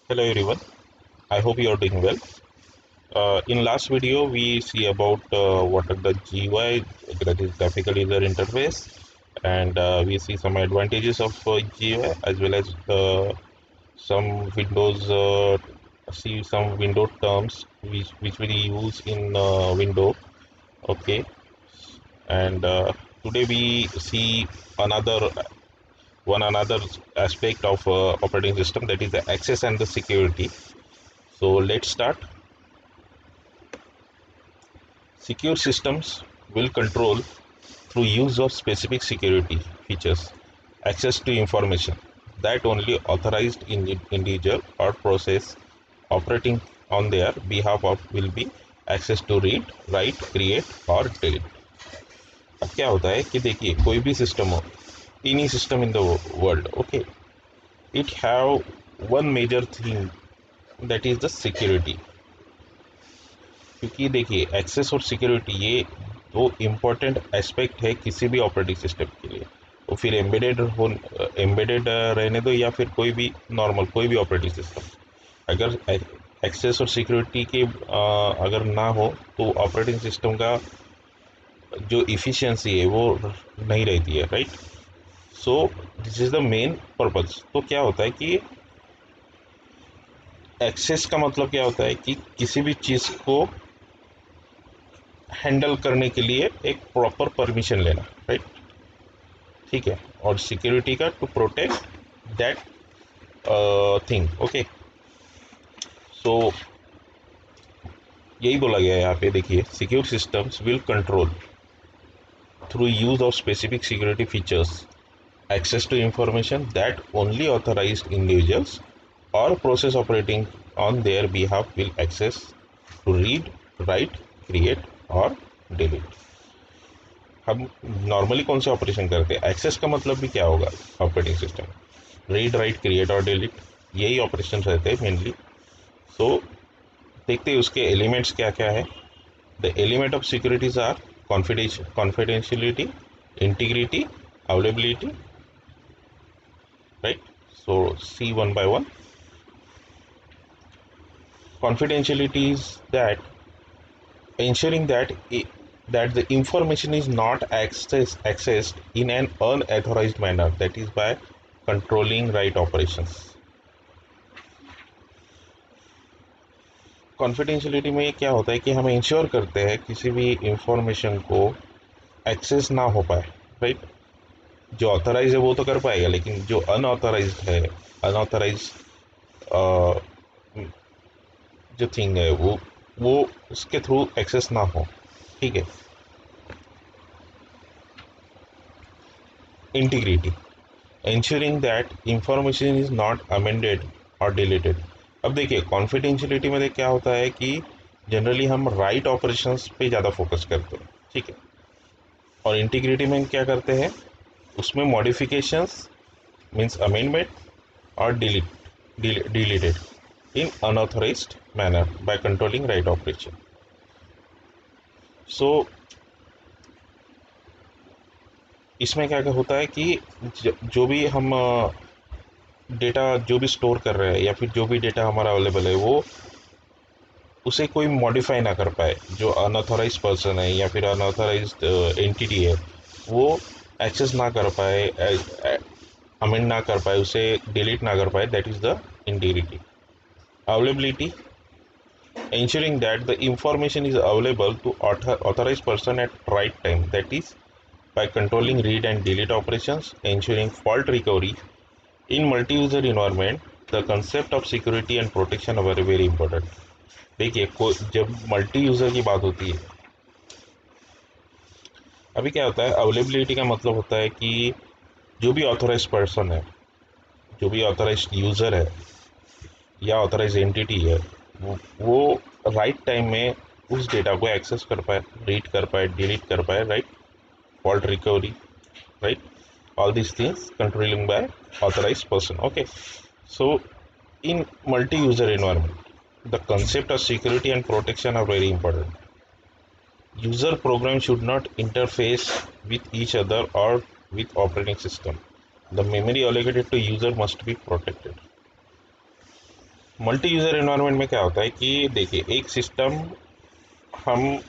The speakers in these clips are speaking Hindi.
Hello everyone, I hope you are doing well. In last video we see about what are the GUI, that is graphical user interface, and we see some advantages of GUI as well as some Windows, see some window terms which we use in window. Okay, and today we see another another aspect of operating system, that is the access and the security. So let's start. Secure systems will control through use of specific security features access to information that only authorized individual or process operating on their behalf of will be access to read, write, create और delete. अब क्या होता है कि देखिए कोई भी सिस्टम हो, any system in the world, okay, it have one major thing, that is the security. क्योंकि देखिए एक्सेस और सिक्योरिटी ये दो इम्पोर्टेंट एस्पेक्ट है किसी भी ऑपरेटिंग सिस्टम के लिए. तो फिर एम्बेडेड रहने दो या फिर कोई भी नॉर्मल कोई भी ऑपरेटिंग सिस्टम, अगर एक्सेस और सिक्योरिटी के अगर ना हो तो ऑपरेटिंग सिस्टम का जो इफ़िशियंसी है वो नहीं रहती है, right. So this is the main purpose. तो क्या होता है कि एक्सेस का मतलब क्या होता है कि किसी भी चीज़ को हैंडल करने के लिए एक प्रॉपर परमिशन लेना, राइट. ठीक है. और सिक्योरिटी का to protect that thing. Okay, so यही बोला गया है यहाँ पे. देखिए secure systems will control through use of specific security features access to information that only authorized individuals or process operating on their behalf will access to read, write, create और delete. हम नॉर्मली कौन से ऑपरेशन करते हैं? एक्सेस का मतलब भी क्या होगा operating system? Read, right, create और डिलीट, यही ऑपरेशन रहते हैं मेनली. सो देखते हैं उसके एलिमेंट्स क्या क्या है. The element of securities are confidentiality, integrity, availability, right. So see one by one. Confidentiality is that ensuring that that the information is not accessed in an unauthorized manner, that is by controlling right operations. Confidentiality में क्या होता है कि हम इंश्योर करते हैं किसी भी इंफॉर्मेशन को एक्सेस ना हो पाए, राइट. जो ऑथराइज है वो तो कर पाएगा, लेकिन जो अनऑथराइज है, अनऑथराइज जो थिंग है वो उसके थ्रू एक्सेस ना हो. ठीक है. Integrity, ensuring that information is not amended or deleted. अब देखिए कॉन्फिडेंशियलिटी में क्या होता है कि जनरली हम राइट ऑपरेशंस पे ज़्यादा फोकस करते हैं, ठीक है. और इंटीग्रिटी में क्या करते हैं, उसमें मॉडिफिकेशंस मीन्स अमेंडमेंट और deleted in unauthorised manner by controlling write operation. So इसमें क्या क्या होता है कि जो भी हम डेटा जो भी स्टोर कर रहे हैं या फिर जो भी डेटा हमारा अवेलेबल है वो उसे कोई मॉडिफाई ना कर पाए. जो अनऑथराइज पर्सन है या फिर अनऑथराइज एंटिटी है वो एक्सेस ना कर पाए, अमेंड ना कर पाए, उसे डिलीट ना कर पाए. That is the integrity. Availability, ensuring that the information is available to authorized person at right time, that is by controlling read and delete operations, ensuring fault recovery in multi-user environment. The concept of security and protection are very very important. देखिए जब मल्टी यूज़र की बात होती है, अभी क्या होता है, अवेलेबिलिटी का मतलब होता है कि जो भी ऑथराइज पर्सन है, जो भी ऑथराइज यूज़र है या ऑथराइज एंटिटी है वो राइट टाइम में उस डेटा को एक्सेस कर पाए, रीड कर पाए, डिलीट कर पाए, right. Fault recovery, right. All these things controlling by authorized person. Okay, so in multi-user environment the concept of security and protection are very important. User program should not interface with each other or with operating system. The memory allocated to user must be protected. Multi user environment में क्या होता है कि देखिए, एक सिस्टम हम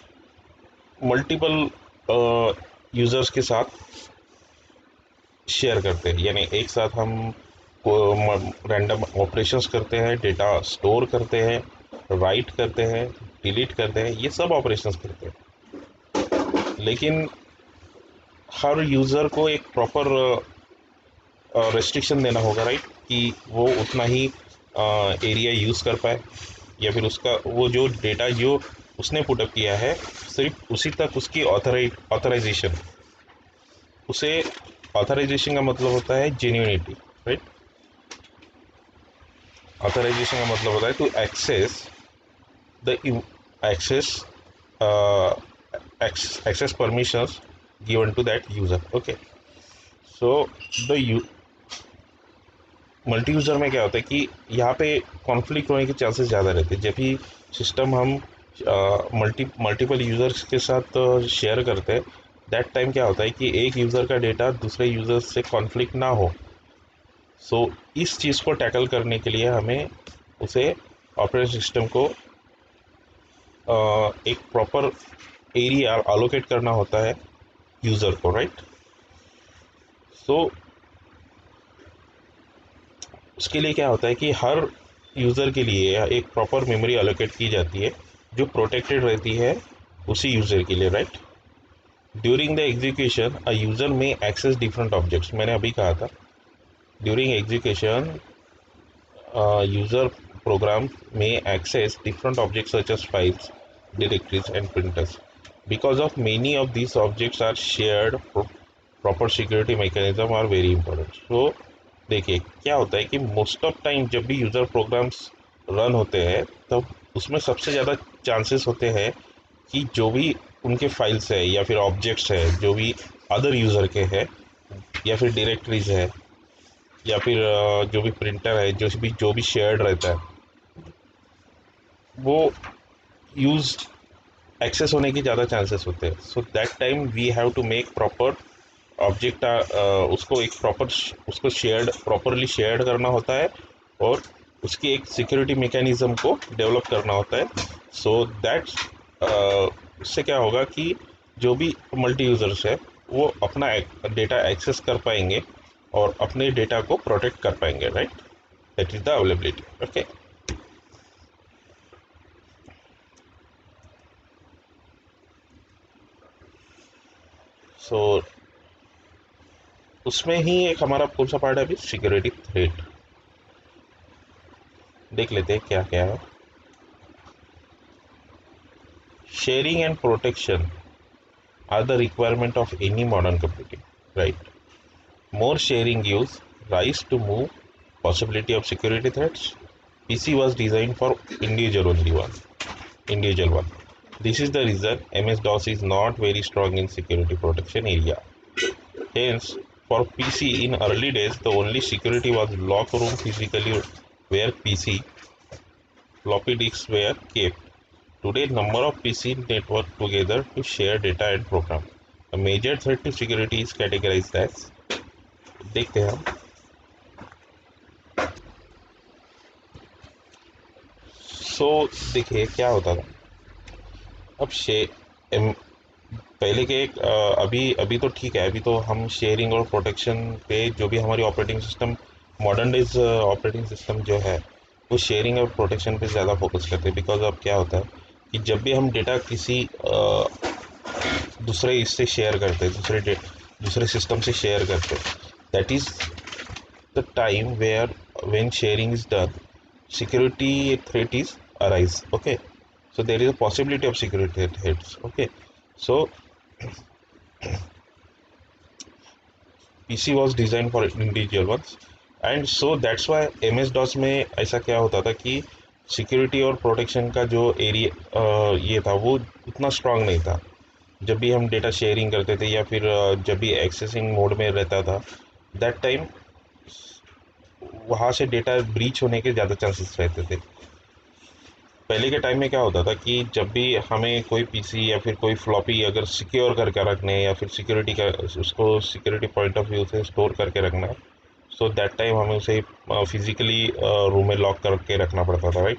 मल्टीपल यूज़र्स के साथ शेयर करते हैं, यानी एक साथ हम रैंडम ऑपरेशंस करते हैं, डेटा स्टोर करते हैं, राइट करते हैं, डिलीट करते हैं, ये सब ऑपरेशंस करते हैं। लेकिन हर यूज़र को एक प्रॉपर रेस्ट्रिक्शन देना होगा, राइट, कि वो उतना ही एरिया यूज़ कर पाए, या फिर उसका वो जो डेटा जो उसने पुटअप किया है सिर्फ उसी तक उसकी ऑथराइजेशन, उसे ऑथराइजेशन का मतलब होता है जेन्युइनिटी, राइट। ऑथराइजेशन का मतलब होता है to access the access access permissions given to that user, okay. So the multi user में क्या होता है कि यहाँ पे कॉन्फ्लिक्ट होने के चांसेस ज़्यादा रहते हैं। जब भी सिस्टम हम मल्टीपल यूज़र्स के साथ शेयर करते हैं, दैट टाइम क्या होता है कि एक यूज़र का डेटा दूसरे यूज़र से कॉन्फ्लिक्ट ना हो। सो इस चीज़ को टैकल करने के लिए हमें उसे ऑपरेटिंग सिस्टम को एक प्रॉपर एरिया अलोकेट करना होता है यूज़र को, राइट। सो उसके लिए क्या होता है कि हर यूज़र के लिए एक प्रॉपर मेमोरी अलोकेट की जाती है जो प्रोटेक्टेड रहती है उसी यूज़र के लिए, right. During the execution a user में एक्सेस डिफरेंट ऑब्जेक्ट्स, मैंने अभी कहा था during execution user program may access different objects such as files, directories, and printers. Because of many of these objects are shared, proper security mechanism are very important. So देखिए क्या होता है कि मोस्ट ऑफ टाइम जब भी यूज़र प्रोग्राम्स रन होते हैं तब उसमें सबसे ज़्यादा चांसेस होते हैं कि जो भी उनके फाइल्स है या फिर ऑब्जेक्ट्स है जो भी अदर यूज़र के हैं या फिर डायरेक्टरीज है या फिर जो भी प्रिंटर है जो भी शेयर्ड रहता है वो यूज एक्सेस होने की ज़्यादा चांसेस होते हैं। So that time we have to make proper object, उसको एक प्रॉपर उसको शेयर्ड प्रॉपरली शेयर्ड करना होता है और उसकी एक सिक्योरिटी मैकेनिज्म को डेवलप करना होता है। सो दैट्स उससे क्या होगा कि जो भी मल्टी यूज़र्स है वो अपना डेटा एक्सेस कर पाएंगे और अपने डेटा को प्रोटेक्ट कर पाएंगे, right. That is the availability, okay. So उसमें ही एक हमारा कौन सा पार्ट है अभी, सिक्योरिटी थ्रेट। देख लेते हैं क्या क्या है। Sharing and protection are the requirement of any modern computing, right? More sharing gives rise to more possibility of security threats. PC was designed for individual one. This is the reason MS-DOS is not very strong in security protection area. Hence, for PC in early days, the only security was lock room physically where PC floppy disks were kept. Today, number of PC network together to share data and program. A major threat to security is categorized as, देखते हैं हम। सो देखिए क्या होता था अब पहले के अभी अभी तो ठीक है, अभी तो हम शेयरिंग और प्रोटेक्शन पे जो भी हमारी operating system modern days operating system जो है वो शेयरिंग और प्रोटेक्शन पे ज़्यादा फोकस करते हैं। बिकॉज अब क्या होता है कि जब भी हम डेटा किसी दूसरे इससे शेयर करते हैं, दूसरे सिस्टम से शेयर करते हैं, that is the time where when sharing is done security threat is arise, okay. So there is a possibility of security threats, okay. So PC was designed for individual ones and so that's why MS DOS में ऐसा क्या होता था कि सिक्योरिटी और प्रोटेक्शन का जो एरिया ये था वो उतना स्ट्रांग नहीं था। जब भी हम डेटा शेयरिंग करते थे या फिर जब भी एक्सेसिंग मोड में रहता था दैट टाइम वहाँ से डेटा ब्रीच होने के ज़्यादा चांसेस रहते थे। पहले के टाइम में क्या होता था कि जब भी हमें कोई पीसी या फिर कोई फ्लॉपी अगर सिक्योर करके रखने या फिर सिक्योरिटी का उसको सिक्योरिटी पॉइंट ऑफ व्यू से स्टोर करके रखना है, सो दैट टाइम हमें उसे फिजिकली रूम में लॉक करके रखना पड़ता था, right?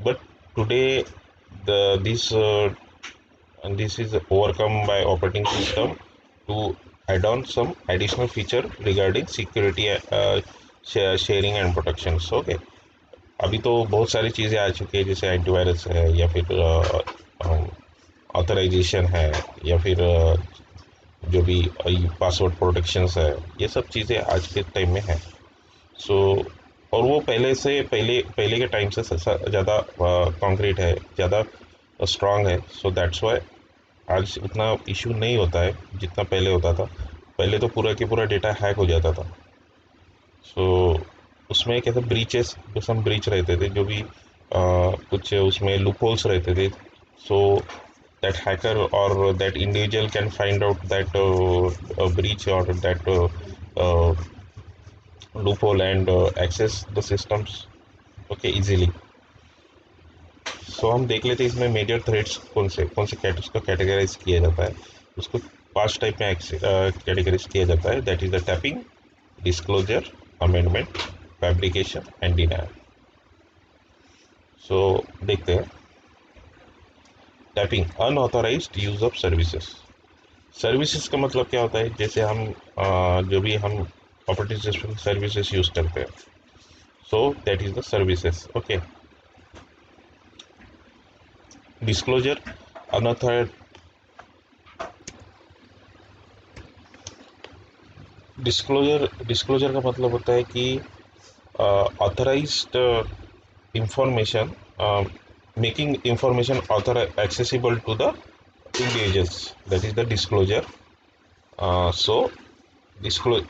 But today the this is overcome by operating system to add on some additional feature regarding security, sharing and protection. So, okay, अभी तो बहुत सारी चीज़ें आ चुकी है, जैसे एंटीवायरस है या फिर ऑथराइजेशन है या फिर जो भी पासवर्ड प्रोटेक्शंस है, ये सब चीज़ें आज के टाइम में है। सो और वो पहले पहले के टाइम से ज़्यादा कॉन्क्रीट है, ज़्यादा स्ट्रांग है। सो दैट्स वाई आज उतना इशू नहीं होता है जितना पहले होता था। पहले तो पूरा के पूरा डेटा हैक हो जाता था। सो उसमें कैसे ब्रीचेस, कुछ हम ब्रीच रहते थे, जो भी कुछ उसमें लूप होल्स रहते थे। सो दैट हैकर और that individual can find out that breach और that loophole and access the systems, okay, easily. So हम देख लेते हैं इसमें मेजर थ्रेड्स कौन से उसको कैटेगराइज किया जाता है। उसको 5 टाइप में कैटेगराइज किया जाता है, that is the tapping, disclosure, amendment, fabrication and denial. So देखते हैं। Tapping, unauthorised use of services. Services का मतलब क्या होता है? जैसे हम जो भी हम ऑपरेटिंग सिस्टम सर्विसेज यूज करते हैं, so that is the services, okay. Disclosure, unauthorised disclosure का मतलब होता है कि authorised information, making information author accessible to the individuals, that is the disclosure. So डिस्क्लो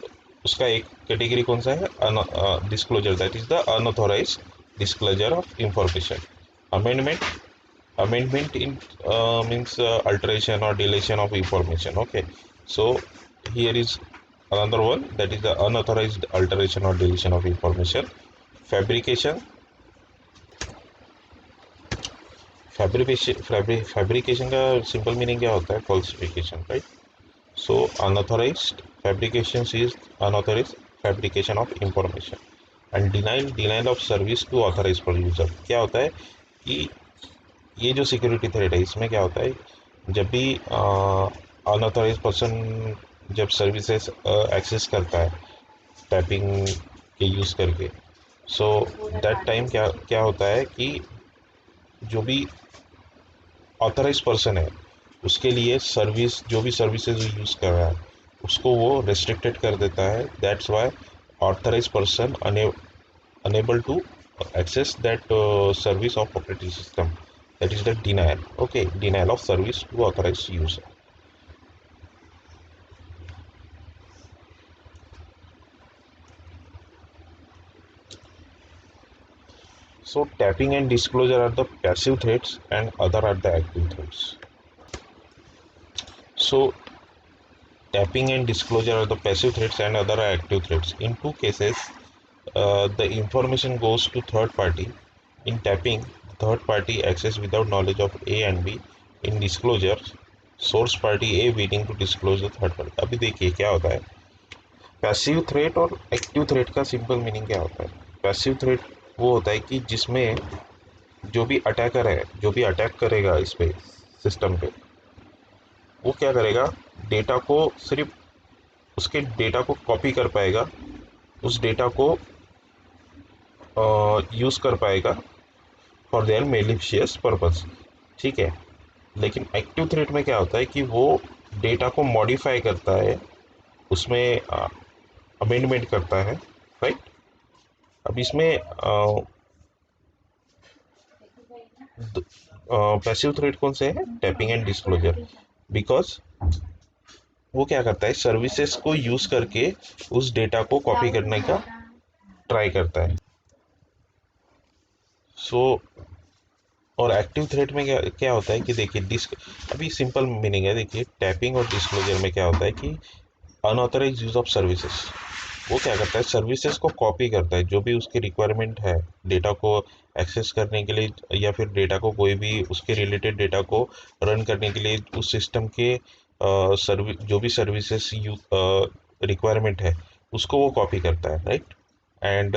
उसका एक कैटेगरी कौन सा है? Disclosure, that is the unauthorised disclosure of information. Amendment, amendment in means alteration or deletion of information, okay. So here is another one, that is the unauthorized alteration or deletion of information. Fabrication, fabrication का सिंपल मीनिंग क्या होता है? falsification, right? So unauthorized fabrications is unauthorized fabrication of information. And denial of service to authorized producer, क्या होता है कि ये जो सिक्योरिटी थ्रेट है, इसमें क्या होता है, जब भी अनऑथराइज पर्सन जब सर्विसेज एक्सेस करता है टैपिंग के यूज़ करके, सो दैट टाइम क्या क्या होता है कि जो भी ऑथराइज पर्सन है उसके लिए सर्विस, जो भी सर्विसेज यूज़ कर रहा है उसको वो रेस्ट्रिक्टेड कर देता है। That's why authorise person unable to access that service of operating system, that is the denial, okay, denial of service to authorized user. So tapping and disclosure are the passive threats and other are the active threats. So tapping and disclosure are the passive threats and other are active threats. In two cases, the information goes to third party. In tapping, third party access without knowledge of A and B. In disclosure, source party a waiting to disclose the third party. अभी देखिए क्या होता है, पैसिव थ्रेट और एक्टिव थ्रेट का सिंपल मीनिंग क्या होता है? पैसिव थ्रेट वो होता है कि जिसमें जो भी अटैकर है, जो भी अटैक करेगा इस पे सिस्टम पे, वो क्या करेगा, डेटा को सिर्फ उसके डेटा को कॉपी कर पाएगा, उस डेटा को यूज़ कर पाएगा फॉर देयर मेलिशियस पर्पस, ठीक है। लेकिन एक्टिव थ्रेट में क्या होता है कि वो डेटा को मॉडिफाई करता है, उसमें अमेंडमेंट करता है, राइट। अब इसमें पैसिव थ्रेट कौन से है? Tapping and disclosure. बिकॉज वो क्या करता है, सर्विसेज को यूज़ करके उस डेटा को कॉपी करने का ट्राई करता है। सो और एक्टिव थ्रेट में क्या क्या होता है कि देखिए अभी सिंपल मीनिंग है, देखिए टैपिंग और डिस्क्लोजर में क्या होता है कि अनऑथराइज यूज़ ऑफ सर्विसेज, वो क्या करता है, सर्विसेज को कॉपी करता है, जो भी उसकी रिक्वायरमेंट है डेटा को एक्सेस करने के लिए या फिर डेटा को कोई भी उसके रिलेटेड डेटा को रन करने के लिए उस सिस्टम के जो भी सर्विसेज रिक्वायरमेंट है उसको वो कॉपी करता है, राइट। एंड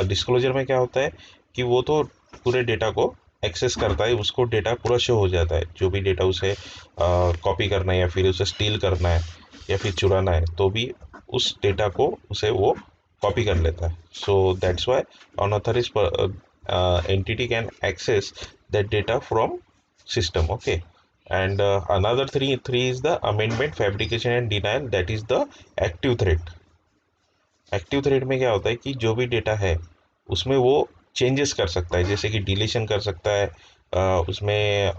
डिस्क्लोजर में क्या होता है कि वो तो पूरे डेटा को एक्सेस करता है, उसको डेटा पूरा शो हो जाता है, जो भी डेटा उसे कॉपी करना है या फिर उसे स्टील करना है या फिर चुराना है, तो भी उस डेटा को उसे वो कॉपी कर लेता है। So that's why unauthorised entity can access that data from system. Okay. And another three is the amendment, fabrication and denial, that is the active threat. Active thread में क्या होता है कि जो भी डेटा है उसमें वो चेंजेस कर सकता है, जैसे कि डिलीशन कर सकता है, उसमें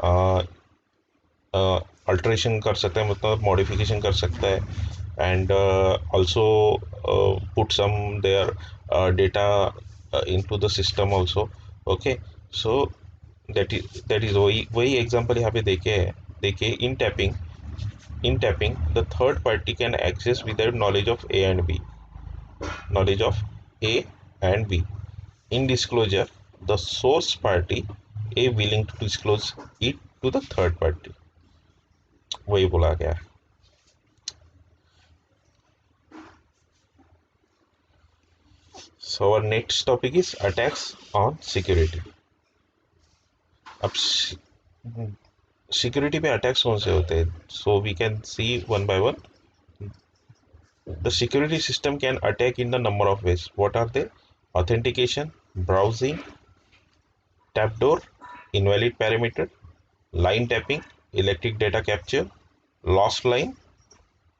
अल्ट्रेशन कर सकता है, मतलब मॉडिफिकेशन कर सकता है, and also put some their data into the system also. Okay. So that is वही वही एग्जांपल यहाँ पे देखे हैं। देखिए, in tapping the third party can access without knowledge of A and B. In disclosure, the source party A willing to disclose it to the third party. वही बोला गया है। So our next topic is attacks on security. अब सिक्योरिटी पे अटैक्स कौन से होते हैं, so we can see one by one. The security system can attack in the number of ways. What are they? Authentication, browsing, tap door, invalid parameter, line tapping, electric data capture, lost line,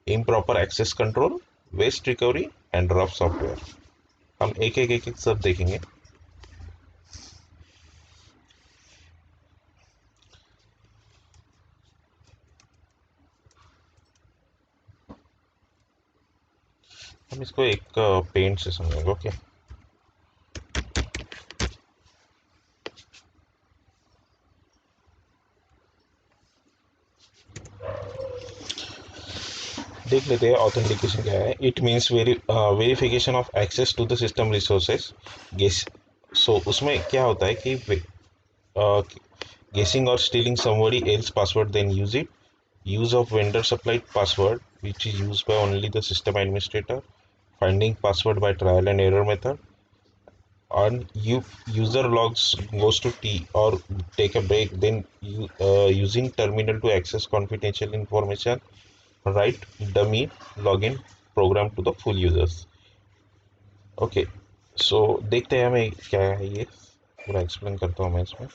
improper access control, waste recovery and rough software. हम एक एक सब देखेंगे। हम इसको एक पेंट से समझेंगे। ओके। देख लेते हैं ऑथेंटिकेशन क्या है। It means verification of access to the system resources. Guess so उसमें क्या होता है कि guessing or stealing somebody else's password, then use it. Use of vendor supplied password, which is used by only the system administrator. Finding password by trial and error method. And user logs goes to T or take a break, then using terminal to access confidential information. Write dummy login program to the full users. Okay. So देखते हैं हमें क्या है, ये पूरा एक्सप्लेन करता हूँ मैं इसमें।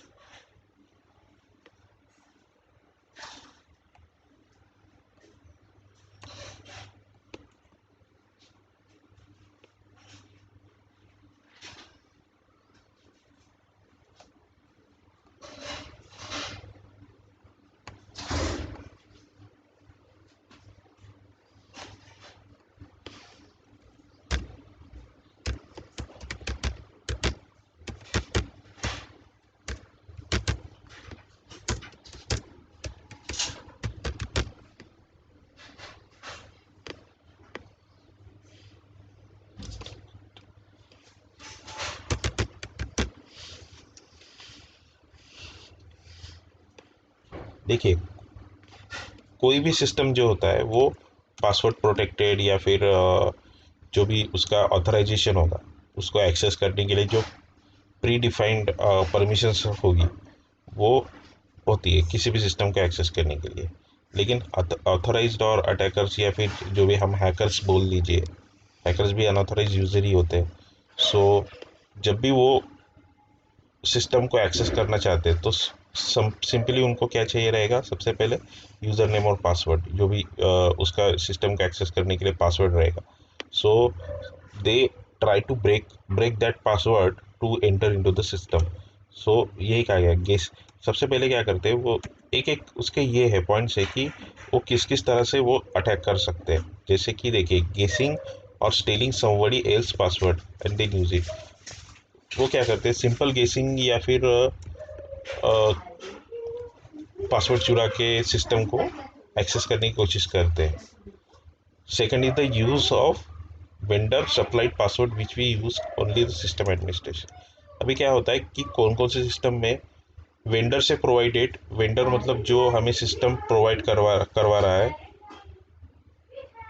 देखिए, कोई भी सिस्टम जो होता है वो पासवर्ड प्रोटेक्टेड या फिर जो भी उसका ऑथराइजेशन होगा उसको एक्सेस करने के लिए जो प्री डिफाइंड परमिशंस होगी वो होती है किसी भी सिस्टम को एक्सेस करने के लिए। लेकिन ऑथराइज्ड और अटैकर्स या फिर जो भी हम हैकर्स बोल लीजिए, हैकर्स भी अनऑथराइज यूज़र ही होते हैं। सो जब भी वो सिस्टम को एक्सेस करना चाहते हैं तो सिंपली उनको क्या चाहिए रहेगा, सबसे पहले यूज़र नेम और पासवर्ड, जो भी उसका सिस्टम को एक्सेस करने के लिए पासवर्ड रहेगा। So they try to break that password to enter into the system. So यही कहा गया गेस। सबसे पहले क्या करते हैं वो, एक एक उसके ये है पॉइंट्स है कि वो किस किस तरह से वो अटैक कर सकते हैं। जैसे कि देखिए, गेसिंग और stealing somebody else password and then use it. वो क्या करते हैं, सिंपल गेसिंग या फिर पासवर्ड चुरा के सिस्टम को एक्सेस करने की कोशिश करते हैं। Second is the use of vendor supplied password which we use only the system administration. अभी क्या होता है कि कौन कौन से सिस्टम में वेंडर से प्रोवाइडेड, वेंडर मतलब जो हमें सिस्टम प्रोवाइड करवा करवा रहा है,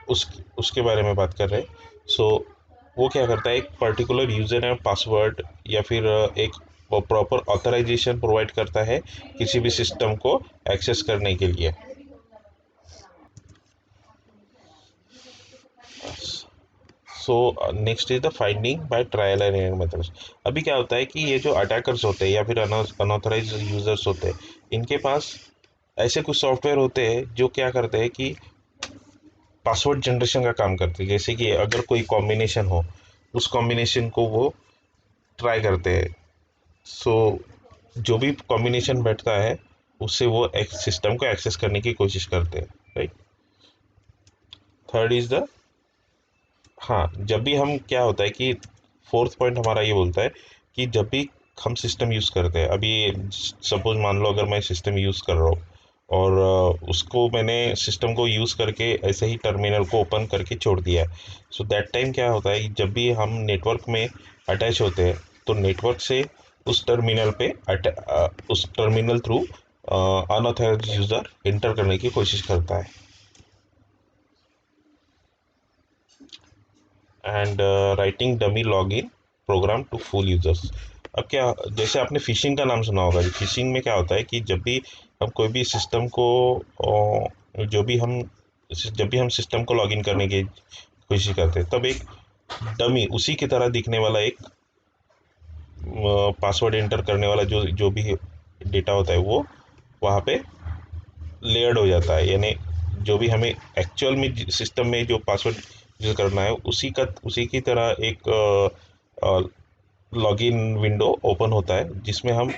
उसके बारे में बात कर रहे हैं। सो वो क्या करता है, एक पर्टिकुलर यूज़र नेम पासवर्ड या फिर एक प्रॉपर ऑथराइजेशन प्रोवाइड करता है किसी भी सिस्टम को एक्सेस करने के लिए। So next is the finding by trial and error methods. अभी क्या होता है कि ये जो अटैकर्स होते हैं या फिर अनऑथराइज यूजर्स होते हैं, इनके पास ऐसे कुछ सॉफ्टवेयर होते हैं जो क्या करते हैं कि पासवर्ड जनरेशन का काम करते हैं। जैसे कि अगर कोई कॉम्बिनेशन हो, उस कॉम्बिनेशन को वो ट्राई करते हैं। सो जो भी कॉम्बिनेशन बैठता है उससे वो एक सिस्टम को एक्सेस करने की कोशिश करते हैं, राइट। थर्ड इज द, हाँ, जब भी हम क्या होता है कि फोर्थ पॉइंट हमारा ये बोलता है कि जब भी हम सिस्टम यूज़ करते हैं, अभी सपोज मान लो अगर मैं सिस्टम यूज़ कर रहा हूँ और उसको मैंने सिस्टम को यूज़ करके ऐसे ही टर्मिनल को ओपन करके छोड़ दिया है। सो दैट टाइम क्या होता है कि जब भी हम नेटवर्क में अटैच होते हैं तो नेटवर्क से उस टर्मिनल पे उस terminal through unauthorised user enter करने की कोशिश करता है। And writing dummy login program to full users. अब क्या, जैसे आपने फिशिंग का नाम सुना होगा। फिशिंग में क्या होता है कि हम कोई भी सिस्टम को जो भी हम जब भी हम सिस्टम को लॉगिन करने की कोशिश करते हैं तब एक डमी उसी की तरह दिखने वाला एक पासवर्ड एंटर करने वाला जो जो भी डेटा होता है वो वहाँ पे लेयर्ड हो जाता है। यानी जो भी हमें एक्चुअल में सिस्टम में जो पासवर्ड यूज़ करना है उसी की तरह एक लॉगिन विंडो ओपन होता है जिसमें हम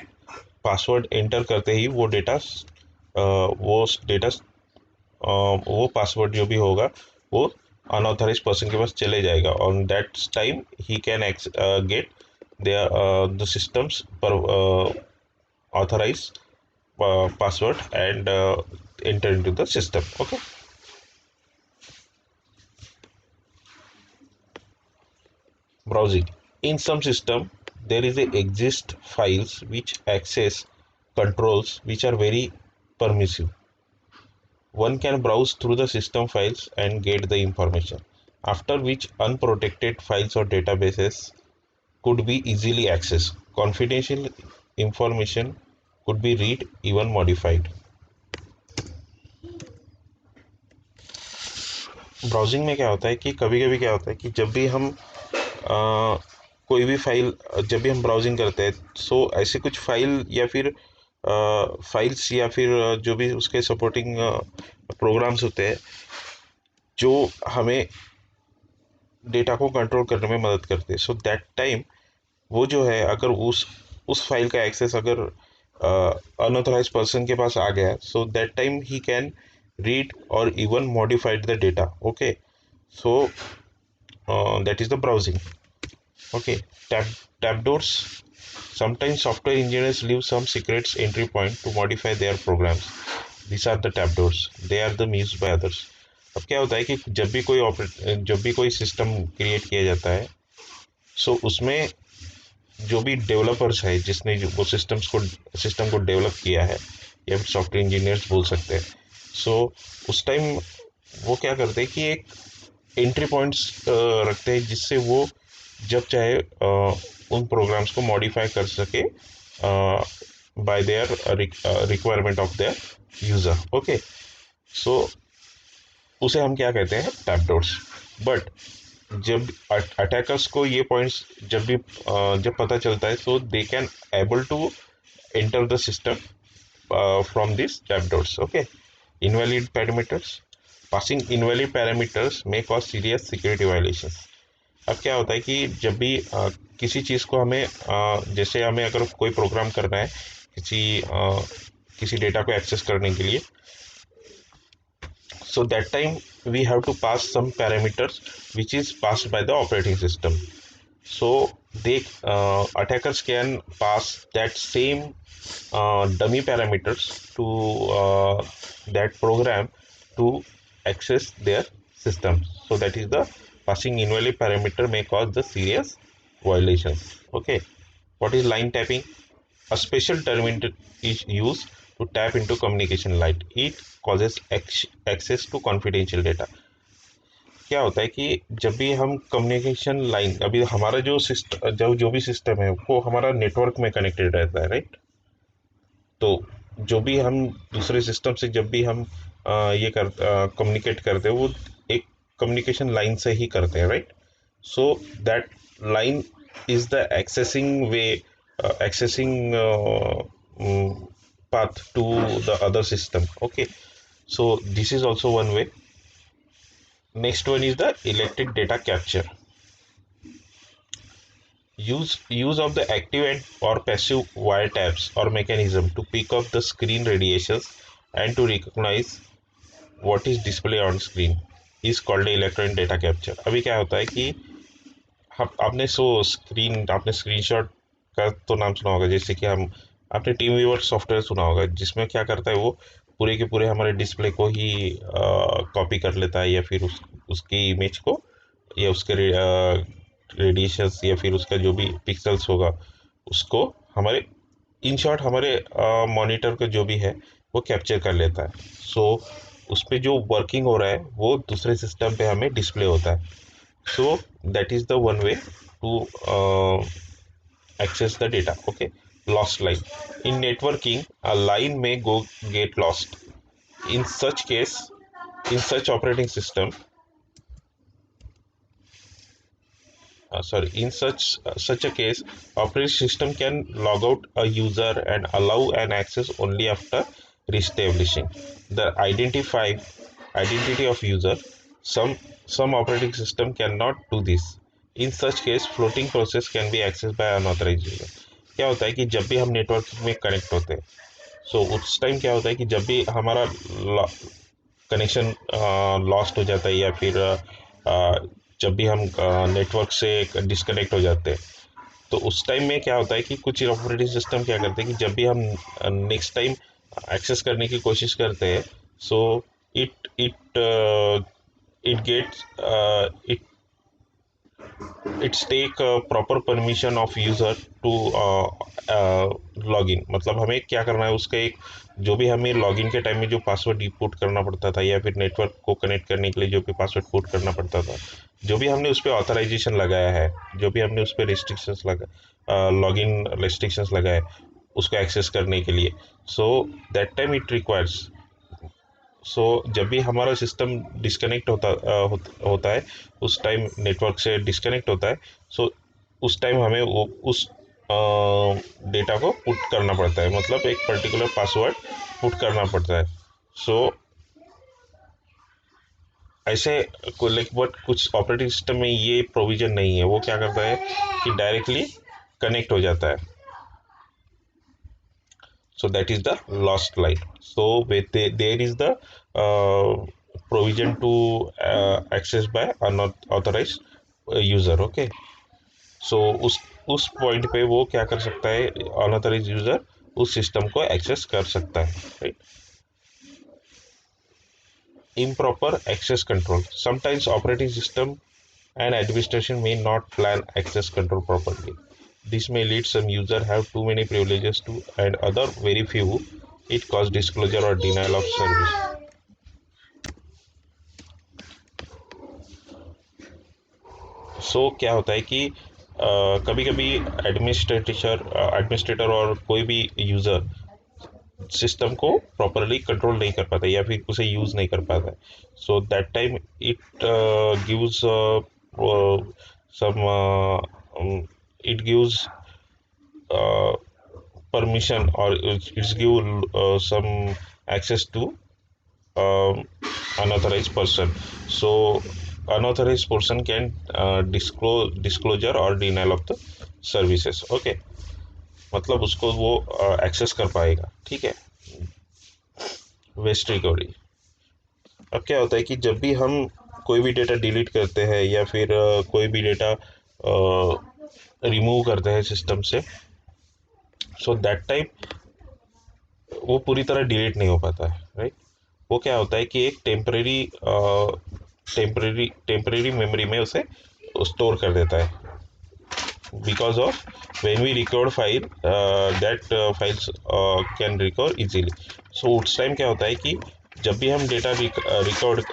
पासवर्ड एंटर करते ही वो पासवर्ड जो भी होगा वो अनऑथराइज पर्सन के पास चले जाएगा। ऑन दैट टाइम ही कैन गेट द सिस्टम्स पर authorise password and enter into the system. Okay. Browsing, in some system there is a exist files which access controls which are very permissive. One can browse through the system files and get the information, after which unprotected files or databases could be easily accessed. Confidential information could be read, even modified. Browsing में क्या होता है कि कभी कभी क्या होता है कि जब भी हम कोई भी फाइल, जब भी हम ब्राउजिंग करते हैं सो ऐसे कुछ फाइल या फिर फाइल्स या फिर जो भी उसके सपोर्टिंग प्रोग्राम्स होते हैं जो हमें डेटा को कंट्रोल करने में मदद करते हैं। सो दैट टाइम वो जो है, अगर उस फाइल का एक्सेस अगर अनऑथराइज पर्सन के पास आ गया, सो दैट टाइम ही कैन रीड और even modified the data. Okay, so that is the browsing. Okay, tab doors. Sometimes software engineers leave some secrets entry point to modify their programs. These are the tab doors. They are the used by others. अब क्या होता है कि जब भी कोई सिस्टम क्रिएट किया जाता है सो उसमें जो भी डेवलपर्स है जिसने वो सिस्टम को डेवलप किया है या फिर सॉफ्टवेयर इंजीनियर्स बोल सकते हैं। सो उस टाइम वो क्या करते हैं कि एक एंट्री पॉइंट्स रखते हैं जिससे वो जब चाहे उन प्रोग्राम्स को मॉडिफाई कर सके by their requirement of their user. Okay, so उसे हम क्या कहते हैं, टैपडोर्स। बट जब अटैकर्स को ये पॉइंट्स जब पता चलता है so they can able to enter the system from these trapdoors. Okay, invalid parameters. Passing invalid parameters may cause serious security violations. अब क्या होता है कि जब भी किसी चीज़ को हमें जैसे हमें अगर कोई प्रोग्राम करना है किसी डेटा को एक्सेस करने के लिए, so that time we have to pass some parameters which is passed by the operating system. So they attackers can pass that same dummy parameters to that program to access their system. So that is the passing invalid parameter may cause the serious violations. Okay, what is line tapping? A special term is used to tap into communication line. It causes access to confidential data. क्या होता है कि जब भी हम कम्युनिकेशन लाइन, अभी हमारा जो सिस्टम, जो भी सिस्टम है वो हमारा नेटवर्क में कनेक्टेड रहता है, राइट। तो जो भी हम दूसरे सिस्टम से जब भी हम ये कर कम्युनिकेट करते हैं वो एक कम्युनिकेशन लाइन से ही करते हैं, right. So that line is the accessing path to the other system. Okay, so this is also one way. Next one is the electric data capture. Use of the active and or passive wiretaps or mechanism to pick up the screen radiations and to recognize what is displayed on screen is called electronic data capture. अभी क्या होता है कि आपने आपने स्क्रीनशॉट का तो नाम सुना होगा, जैसे कि हम आपने टीम व्यूअर सॉफ्टवेयर सुना होगा, जिसमें क्या करता है वो पूरे के पूरे हमारे डिस्प्ले को ही कॉपी कर लेता है, या फिर उसकी इमेज को, या उसके रेडिएशंस, या फिर उसका जो भी पिक्सल्स होगा उसको हमारे, इन शॉर्ट हमारे मॉनिटर का जो भी है वो कैप्चर कर लेता है। सो उस पर जो वर्किंग हो रहा है वो दूसरे सिस्टम पे हमें डिस्प्ले होता है। So that is the one way to access the data. Okay, lost line. In networking, a line may go get lost. In such case, in such operating system, in such a case, operating system can log out a user and allow an access only after reestablishing the identity of user. Some operating system cannot do this. In such case, floating process can be accessed by unauthorized user. क्या होता है कि जब भी हम नेटवर्क में कनेक्ट होते हैं, उस टाइम क्या होता है कि जब भी हमारा कनेक्शन लॉस्ट हो जाता है, या फिर जब भी हम नेटवर्क से डिस्कनेक्ट हो जाते हैं, तो उस टाइम में क्या होता है कि कुछ ऑपरेटिंग सिस्टम क्या करते हैं कि जब भी हम नेक्स्ट टाइम एक्सेस करने की कोशिश करते हैं, so it it it gets it it's take proper permission of user to log in. मतलब हमें क्या करना है, उसका एक जो भी हमें लॉगिन के टाइम में जो पासवर्ड इनपुट करना पड़ता था, या फिर नेटवर्क को कनेक्ट करने के लिए जो भी पासवर्ड पुट करना पड़ता था, जो भी हमने उस पर ऑथराइजेशन लगाया है, जो भी हमने उस पर रिस्ट्रिक्शंस लगा लॉगिन रिस्ट्रिक्शंस लगाए उसको एक्सेस करने के लिए, सो दैट टाइम इट रिक्वायर्स। जब भी हमारा सिस्टम डिस्कनेक्ट होता है, उस टाइम नेटवर्क से डिस्कनेक्ट होता है, उस टाइम हमें वो उस डेटा को पुट करना पड़ता है, मतलब एक पर्टिकुलर पासवर्ड पुट करना पड़ता है। सो ऐसे बट कुछ ऑपरेटिंग सिस्टम में ये प्रोविजन नहीं है। वो क्या करता है कि डायरेक्टली कनेक्ट हो जाता है। So that is the lost line. So there is the provision to access by unauthorized user. Okay, so उस पॉइंट पे वो क्या कर सकता है, अनऑथराइज यूजर उस सिस्टम को एक्सेस कर सकता है, right. Improper access control. Sometimes operating system and administration may not plan access control properly. This may lead some user have too many privileges to and other very few. It cause disclosure or denial of service. क्या होता है कि कभी कभी एडमिनिस्ट्रेटर और कोई भी यूज़र सिस्टम को प्रॉपरली कंट्रोल नहीं कर पाता, या फिर उसे यूज़ नहीं कर पाता है। सो that time it gives some it gives permission, or it's give some access to unauthorized person. So unauthorized person can disclosure or denial of the services. Okay, मतलब उसको वो एक्सेस कर पाएगा, ठीक है। Waste recovery. अब क्या होता है कि जब भी हम कोई भी डेटा डिलीट करते हैं, या फिर कोई भी डेटा रिमूव करते हैं सिस्टम से, सो दैट टाइम वो पूरी तरह डिलीट नहीं हो पाता है, राइट। वो क्या होता है कि एक टेम्परेरी मेमोरी में उसे स्टोर कर देता है, because of when we recover file that files can recover easily. So उस टाइम क्या होता है कि जब भी हम डेटा रिकॉर्ड,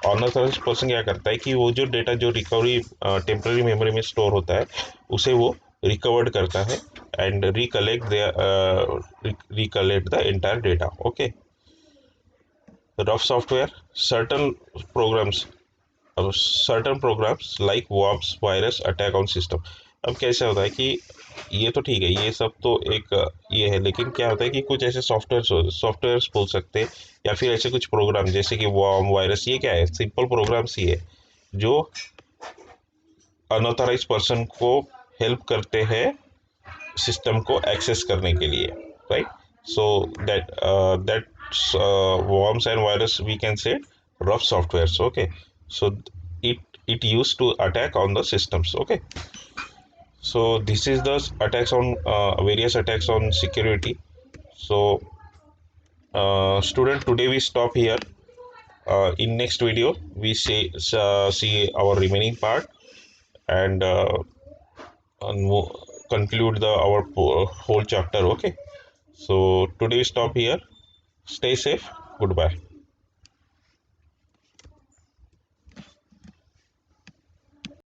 अनऑथराइज पर्सन क्या करता है कि वो जो डेटा जो रिकवरी टेम्पररी मेमोरी में स्टोर होता है उसे वो रिकवर्ड करता है and recollect the entire data. Okay. Rough software, certain programs certain programs like worms virus attack on system. अब कैसे होता है कि ये तो ठीक है, ये सब तो एक ये है, लेकिन क्या होता है कि कुछ ऐसे सॉफ्टवेयर्स बोल सकते हैं या फिर ऐसे कुछ प्रोग्राम जैसे कि वर्म वायरस, ये क्या है, सिंपल प्रोग्राम्स ही है जो अनऑथराइज पर्सन को हेल्प करते हैं सिस्टम को एक्सेस करने के लिए, right. So that that worms and virus we can say rough softwares. Okay. So it used to attack on the systems. Okay. So this is the attacks on various attacks on security. So student, today we stop here. In next video we see our remaining part and conclude the our whole chapter. Okay. So today we stop here. Stay safe. Goodbye.